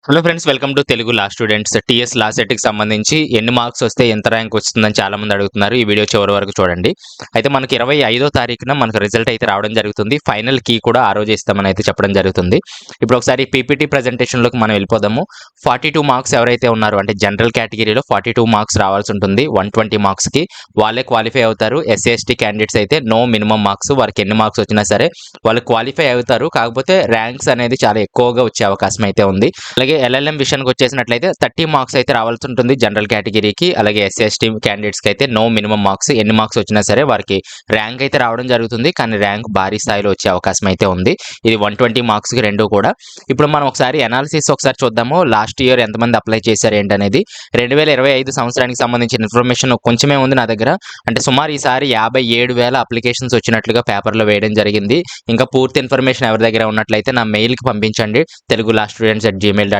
Hello friends, welcome to Telugu law students. TS law సెట్‌కి సంబంధించి ఎన్ని మార్క్స్ వస్తే ఎంత ర్యాంక్ వస్తుందని చాలామంది అడుగుతున్నారు. ఈ వీడియో చివరి వరకు చూడండి. అయితే మనకి 25వ తారీఖున మనకు రిజల్ట్ అయితే రావడం జరుగుతుంది. ఫైనల్ కీ కూడా ఆ రోజే ఇస్తామని అయితే చెప్పడం జరుగుతుంది. ఇప్పుడు ఒకసారి పీపీటీ ప్రెజెంటేషన్‌లోకి మనం వెళ్ళిపోదాము. 42 మార్క్స్ ఎవరైతే ఉన్నారో అంటే జనరల్ కేటగిరీలో 42 మార్క్స్ రావాల్సి ఉంటుంది. 120 మార్క్స్‌కి వాళ్ళే క్వాలిఫై అవుతారు. ఎస్సీ, ఎస్టీ క్యాండిడేట్స్ అయితే నో మినిమమ్ మార్క్స్. వారికి ఎన్ని మార్క్స్ వచ్చినా సరే వాళ్ళు క్వాలిఫై అవుతారు. కాకపోతే ర్యాంక్స్ అనేది చాలా ఎక్కువగా వచ్చే అవకాశం అయితే ఉంది. అలాగే ఎల్ఎల్ఎం విషయానికి వచ్చేసినట్లయితే 30 మార్క్స్ అయితే రావాల్సి ఉంటుంది జనరల్ కేటగిరీకి. అలాగే ఎస్సీ, ఎస్టీ క్యాండిడేట్స్‌కి అయితే నో మినిమమ్ మార్క్స్. ఎన్ని మార్క్స్ వచ్చినా సరే వారికి ర్యాంక్ అయితే రావడం జరుగుతుంది. కానీ ర్యాంక్ భారీ స్థాయిలో వచ్చే అవకాశం అయితే ఉంది. ఇది 120 మార్క్స్‌కి రెండు కూడా. ఇప్పుడు మనం ఒకసారి అనాలిసిస్ ఒకసారి చూద్దాము. లాస్ట్ ఇయర్ ఎంతమంది అప్లై చేశారు ఏంటనేది. 2025 సంవత్సరానికి సంబంధించిన ఇన్ఫర్మేషన్ కొంచెమే ఉంది నా దగ్గర. అంటే సుమారు ఈసారి 57,000 అప్లికేషన్స్ వచ్చినట్లుగా పేపర్‌లో వేయడం జరిగింది. ఇంకా పూర్తి ఇన్ఫర్మేషన్ ఎవరి దగ్గర ఉన్నట్లయితే నా మెయిల్‌కి పంపించండి. telugulastudents@gmail.com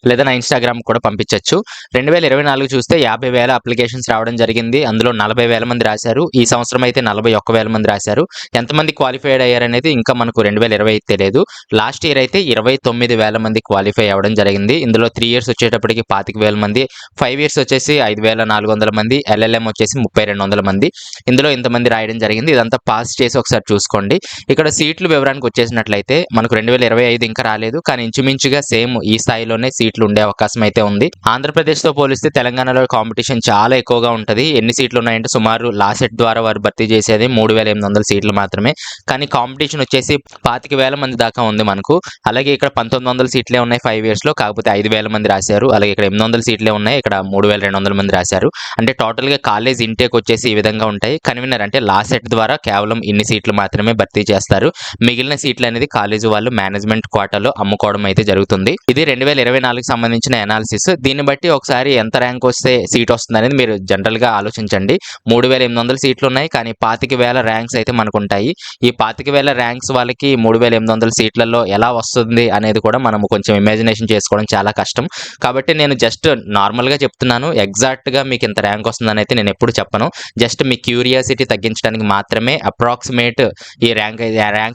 లేదా నా ఇన్‌స్టాగ్రామ్ కూడా పంపించొచ్చు. 2024 చూస్తే 50,000 అప్లికేషన్స్ రావడం జరిగింది. అందులో 40,000 మంది రాశారు. ఈ సంవత్సరం అయితే 41,000 మంది రాశారు. ఎంతమంది క్వాలిఫైడ్ అయ్యారనేది ఇంకా మనకు 2025 తెలియదు. లాస్ట్ ఇయర్ అయితే 29,000 మంది క్వాలిఫై అవ్వడం జరిగింది. ఇందులో 3 ఇయర్స్ వచ్చేటప్పటికి 25,000 మంది, 5 ఇయర్స్ వచ్చేసి 5,400 మంది, ఎల్ఎల్ఎం వచ్చేసి 3,200 మంది. ఇందులో ఇంతమంది రాయడం జరిగింది. ఇదంతా పాస్ చేసి ఒకసారి చూసుకోండి. ఇక్కడ సీట్లు వివరానికి వచ్చేసినట్లయితే మనకు 2025 ఇంకా రాలేదు. కానీ ఇంచుమించుగా సేమ్ ఈ స్థాయిలోనే సీట్లు ఉండే అవకాశం అయితే ఉంది. ఆంధ్రప్రదేశ్‌తో పోలిస్తే తెలంగాణలో కాంపిటీషన్ చాలా ఎక్కువగా ఉంటది. ఎన్ని సీట్లు ఉన్నాయంటే సుమారు లా సెట్ ద్వారా వారు భర్తీ చేసేది 3,800 సీట్లు మాత్రమే. కానీ కాంపిటీషన్ వచ్చేసి 25,000 మంది దాకా ఉంది మనకు. అలాగే ఇక్కడ 1,900 సీట్లే ఉన్నాయి 5 ఇయర్స్‌లో. కాకపోతే 5,000 మంది రాశారు. అలాగే ఇక్కడ 800 సీట్లే ఉన్నాయి. ఇక్కడ 3,200 మంది రాశారు. అంటే టోటల్‌గా కాలేజ్ ఇంటేక్ వచ్చేసి ఈ విధంగా ఉంటాయి. కన్వీనర్ అంటే లా సెట్ ద్వారా కేవలం ఇన్ని సీట్లు మాత్రమే భర్తీ చేస్తారు. మిగిలిన సీట్లు అనేది కాలేజీ వాళ్ళు మేనేజ్మెంట్ కోటాలో అమ్ముకోవడం అయితే జరుగుతుంది. ఇది 2024కి సంబంధించిన అనాలిసిస్. దీన్ని బట్టి ఒకసారి ఎంత ర్యాంక్ వస్తే సీట్ వస్తుందనేది మీరు జనరల్‌గా ఆలోచించండి. 3,800 సీట్లు ఉన్నాయి. కానీ 25,000 ర్యాంక్స్ అయితే మనకుంటాయి. ఈ 25,000 ర్యాంక్స్ వాళ్ళకి 3,800 సీట్లలో ఎలా వస్తుంది అనేది కూడా మనం కొంచెం ఇమాజినేషన్ చేసుకోవడం చాలా కష్టం. కాబట్టి నేను జస్ట్ నార్మల్‌గా చెప్తున్నాను. ఎగ్జాక్ట్‌గా మీకు ఇంత ర్యాంక్ వస్తుందని అయితే నేను ఎప్పుడు చెప్పను. జస్ట్ మీ క్యూరియాసిటీ తగ్గించడానికి మాత్రమే అప్రాక్సిమేట్ ఈ ర్యాంక్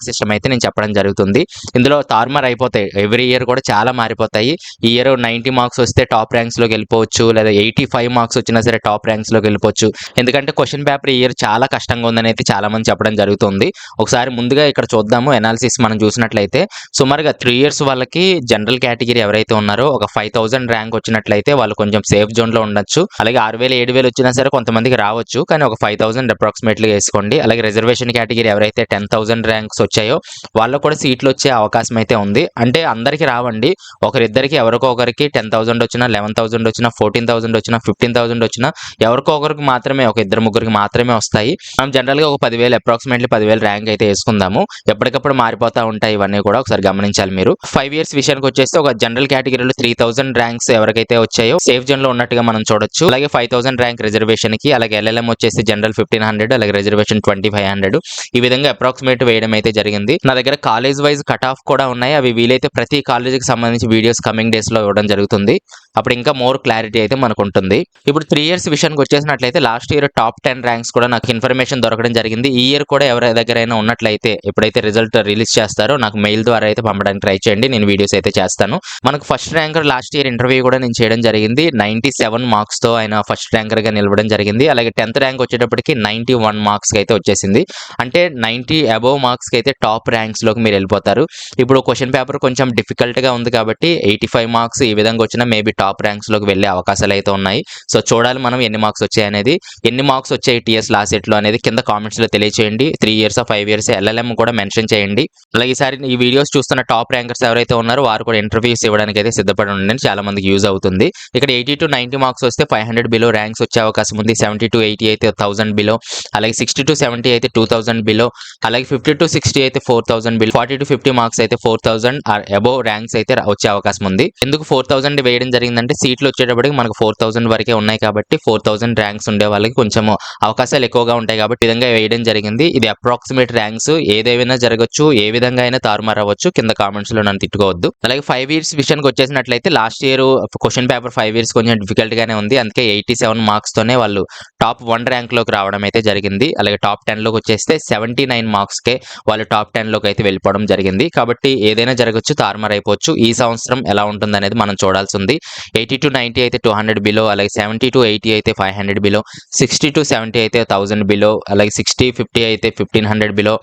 సిస్టమ్ అయితే నేను చెప్పడం జరుగుతుంది. ఇందులో తారుమారు అయిపోతాయి. ఎవ్రీ ఇయర్ కూడా చాలా మారిపోతాయి. ఈ ఇయర్ 90 మార్క్స్ వస్తే టాప్ ర్యాంక్స్‌లోకి వెళ్ళిపోవచ్చు. లేదా 85 మార్క్స్ వచ్చినా సరే టాప్ ర్యాంక్స్‌లోకి వెళ్ళిపోవచ్చు. ఎందుకంటే క్వెషన్ పేపర్ ఈ ఇయర్ చాలా కష్టంగా ఉందని అయితే చాలా మంది చెప్పడం జరుగుతుంది. ఒకసారి ముందుగా ఇక్కడ చూద్దాము అనాలిసిస్ మనం చూసినట్లయితే సుమారుగా 3 ఇయర్స్ వాళ్ళకి జనరల్ కేటగిరీ ఎవరైతే ఉన్నారో ఒక 5,000 ర్యాంక్ వచ్చినట్లయితే వాళ్ళు కొంచెం సేఫ్ జోన్‌లో ఉండొచ్చు. అలాగే 6,000, 7,000 వచ్చినా సరే కొంతమందికి రావచ్చు. కానీ ఒక 5,000 అప్రాక్సిమేట్‌లీగా వేసుకోండి. అలాగే రిజర్వేషన్ కేటగిరీ ఎవరైతే 10,000 ర్యాంక్స్ వచ్చాయో వాళ్ళకు కూడా సీట్లు వచ్చే అవకాశం అయితే ఉంది. అంటే అందరికీ రావండి. ఒకరిద్దరికి ఎవరికో ఒకరికి 10,000 వచ్చినా, 11,000 వచ్చినా, 14,000 వచ్చినా, 15,000 వచ్చినా ఎవరికో ఒకరికి మాత్రమే, ఒక ఇద్దరు ముగ్గురికి మాత్రమే వస్తాయి. మనం జనరల్‌గా ఒక 10,000 అప్రాక్సిమేట్‌లీ 10,000 ర్యాంక్ అయితే వేసుకుందాము. ఎప్పటికప్పుడు మారిపోతా ఉంటాయి. ఇవన్నీ కూడా ఒకసారి గమనించాలి మీరు. 5 ఇయర్స్ విషయానికి వచ్చేస్తే ఒక జనరల్ కేటగిరీలో 3,000 ర్యాంక్స్ ఎవరికైతే వచ్చాయో సేఫ్ జోన్‌లో ఉన్నట్టుగా మనం చూడొచ్చు. అలాగే 5,000 ర్యాంక్ రిజర్వేషన్‌కి, అలాగే ఎల్ఎల్ఎం వచ్చేసి జనరల్ 1,500, అలాగే రిజర్వేషన్ 2,500 ఈ విధంగా అప్రాక్సిమేట్ వేయడం అయితే జరిగింది. నా దగ్గర కాలేజ్ వైజ్ కట్ ఆఫ్ కూడా ఉన్నాయి. అవి వీలైతే ప్రతి కాలేజీకి సంబంధించి వీడియోస్ కమింగ్ డేస్‌లో ఇవ్వడం జరుగుతుంది. అప్పుడు ఇంకా మోర్ క్లారిటీ అయితే మనకు ఉంటుంది. ఇప్పుడు 3 ఇయర్స్ విషయానికి వచ్చేసినట్లయితే లాస్ట్ ఇయర్ టాప్ 10 ర్యాంక్స్ కూడా నాకు ఇన్ఫర్మేషన్ దొరకడం జరిగింది. ఈ ఇయర్ కూడా ఎవరి దగ్గరైనా ఉన్నట్లయితే ఎప్పుడైతే రిజల్ట్ రిలీజ్ చేస్తారో నాకు మెయిల్ ద్వారా అయితే పంపడానికి ట్రై చేయండి. నేను వీడియోస్ అయితే చేస్తాను. మనకు first ranker last year interview కూడా నేను చేయడం జరిగింది. 97 మార్క్స్‌తో ఆయన ఫస్ట్ ర్యాంకర్‌గా నిలవడం జరిగింది. అలాగే 10th ర్యాంక్ వచ్చేటప్పటికి 91 మార్క్స్‌కి అయితే వచ్చేసింది. అంటే 90 అబోవ్ మార్క్స్‌కి అయితే టాప్ ర్యాంక్స్‌లోకి మీరు వెళ్ళిపోతారు. ఇప్పుడు క్వెషన్ పేపర్ కొంచెం డిఫికల్ట్‌గా ఉంది కాబట్టి 85 మార్క్స్ ఈ విధంగా వచ్చినా మేబీ టాప్ ర్యాంక్స్‌లోకి వెళ్ళే అవకాశాలు అయితే ఉన్నాయి. సో చూడాలి మనం ఎన్ని మార్క్స్ వచ్చాయనేది. ఎన్ని మార్క్స్ వచ్చాయి టీఎస్ లా సెట్‌లో అనేది కింద కామెంట్స్‌లో తెలియచేయండి. 3 ఇయర్సా, 5 ఇయర్స్ ఎల్ఎల్ఎం కూడా మెన్షన్ చేయండి. అలాగే ఈసారి ఈ వీడియోస్ చూస్తున్న టాప్ ర్యాంకర్స్ ఎవరైతే ఉన్నారో వారు కూడా ఇంటర్వ్యూస్ ఇవ్వడానికి అయితే సిద్ధపడి ఉండండి. చాలా మందికి యూజ్ అవుతుంది. ఇక్కడ 80-90 మార్క్స్ వస్తే 500 బిలో ర్యాంక్స్ వచ్చే అవకాశం ఉంది. 70-80 అయితే 1000 బిలో, అలాగే 60-70 అయితే 2000 బిలో, అలాగే 50-60 అయితే 4000 బిలో, 40-50 మార్క్స్ అయితే 4000 ఆర్ అబోవ్ ర్యాంక్స్ అయితే వచ్చే అవకాశం ఉంది. ఎందుకు 4000 వేయడం జరిగిందంటే సీట్లు వచ్చేటప్పటికి మనకు 4000 వరకే ఉన్నాయి కాబట్టి 4000 ర్యాంక్స్ ఉండే వాళ్ళకి కొంచెం అవకాశాలు ఎక్కువగా ఉంటాయి కాబట్టి ఈ విధంగా వేయడం జరిగింది. ఇది అప్రాక్సిమేట్ ర్యాంక్స్. ఏదేమైనా జరగచ్చు, ఏ విధంగా అయినా తారుమారు అవ్వచ్చు. కింద కామెంట్స్ లో నన్ను తిట్టుకోవద్దు. అలాగే 5 ఇయర్స్ విషయానికి వచ్చేసినట్లయితే last year question paper 5 years కొంచెం డిఫికల్ట్ గానే ఉంది. అందుకే 87 మార్క్స్ తోనే వాళ్ళు టాప్ 1 ర్యాంక్ లోకి రావడం అయితే జరిగింది. అలాగే టాప్ 10 లోకి వచ్చేస్తే 79 మార్క్స్ కే వాళ్ళు టాప్ 10 లోకి అయితే వెళ్ళిపోవడం జరిగింది. కాబట్టి ఏదైనా జరగచ్చు, తారుమారు అయిపోవచ్చు. ఈ సంవత్సరం ఎలా ఉంటుందనేది మనం చూడాల్సి ఉంది. 80-90 అయితే 200 బిలో, అలాగే 70-80 అయితే 500 బిలో, 60-70 అయితే 1000 బిలో, అలాగే 60-50 అయితే 1500 బిలో,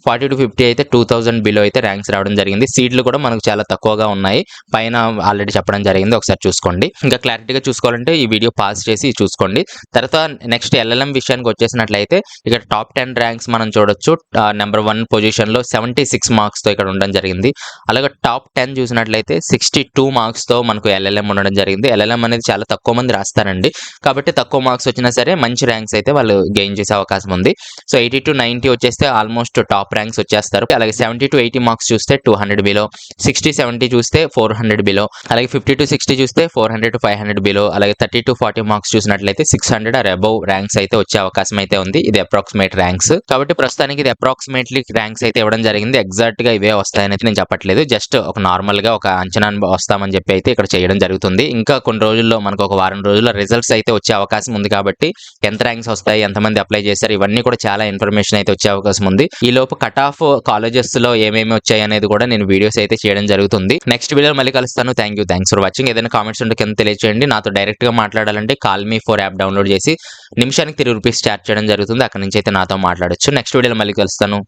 40-50 అయితే 2000 బిలో అయితే ర్యాంక్స్ రావడం జరిగింది. సీట్లు కూడా మనకు చాలా తక్కువగా ఉన్నాయి. పైన ఆల్రెడీ చెప్పడం జరిగింది, ఒకసారి చూసుకోండి. ఇంకా క్లారిటీగా చూసుకోవాలంటే ఈ వీడియో పాజ్ చేసి చూసుకోండి. తర్వాత నెక్స్ట్ ఎల్ఎల్ఎం విషయానికి వచ్చేసినట్లయితే ఇక్కడ టాప్ 10 ర్యాంక్స్ మనం చూడొచ్చు. నెంబర్ 1 పొజిషన్లో 76 మార్క్స్తో ఇక్కడ ఉండడం జరిగింది. అలాగే టాప్ 10 చూసినట్లయితే 62 మార్క్స్తో మనకు ఎల్ఎల్ఎం ఉండడం జరిగింది. ఎల్ఎల్ఎం అనేది చాలా తక్కువ మంది రాస్తారండి, కాబట్టి తక్కువ మార్క్స్ వచ్చినా సరే మంచి ర్యాంక్స్ అయితే వాళ్ళు గెయిన్ చేసే అవకాశం ఉంది. సో 80-90 వచ్చేస్తే ఆల్మోస్ట్ టాప్ ర్యాంక్స్ వచ్చేస్తారు. అలాగే 70-80 మార్క్స్ చూస్తే 200 బిలో, 60-70 చూస్తే 400 బిలో, అలాగే 50-60 చూస్తే 400-500 బిలో, అలాగే 30-40 మార్క్స్ చూసినట్లయితే 600 ఆర్ అబౌవ్ ర్యాంక్స్ అయితే వచ్చే అవకాశం అయితే ఉంది. ఇది అప్రాక్సిమేట్ ర్యాంక్స్ కాబట్టి ప్రస్తుతానికి ఇది అప్రాక్సిమేట్లీ ర్యాంక్స్ అయితే ఇవ్వడం జరిగింది. ఎగ్జాక్ట్ గా ఇవే వస్తాయని అయితే నేను చెప్పట్లేదు, జస్ట్ ఒక నార్మల్ గా ఒక అంచనా వస్తామని చెప్పి అయితే ఇక్కడ చేయడం జరుగుతుంది. ఇంకా కొన్ని రోజుల్లో మనకు ఒక వారం రోజుల్లో రిజల్ట్స్ అయితే వచ్చే అవకాశం ఉంది కాబట్టి ఎంత ర్యాంక్స్ వస్తాయి, ఎంతమంది అప్లై చేశారు, ఇవన్నీ కూడా చాలా ఇన్ఫర్మేషన్ అయితే వచ్చే అవకాశం ఉంది. ఈ లోపు కట్ ఆఫ్ కాలేజెస్ లో ఏమేమి వచ్చాయి అనేది కూడా నేను వీడియోస్ అయితే చేయడం జరుగుతుంది. నెక్స్ట్ వీడియో మళ్ళీ కలుస్తాను. Thanks for watching. ఏదైనా కామెంట్స్ ఉంటే కింద తెలియజేయండి. నాతో డైరెక్ట్ గా మాట్లాడాలంటే కాల్ మీ 4 యాప్ డౌన్లోడ్ చేసి నిమిషానికి 3 రూపీస్ చార్జ్ చేయడం జరుగుతుంది. అక్కడ నుంచి అయితే నాతో మాట్లాడొచ్చు. నెక్స్ట్ వీడియోలో మళ్ళీ కలుస్తాను.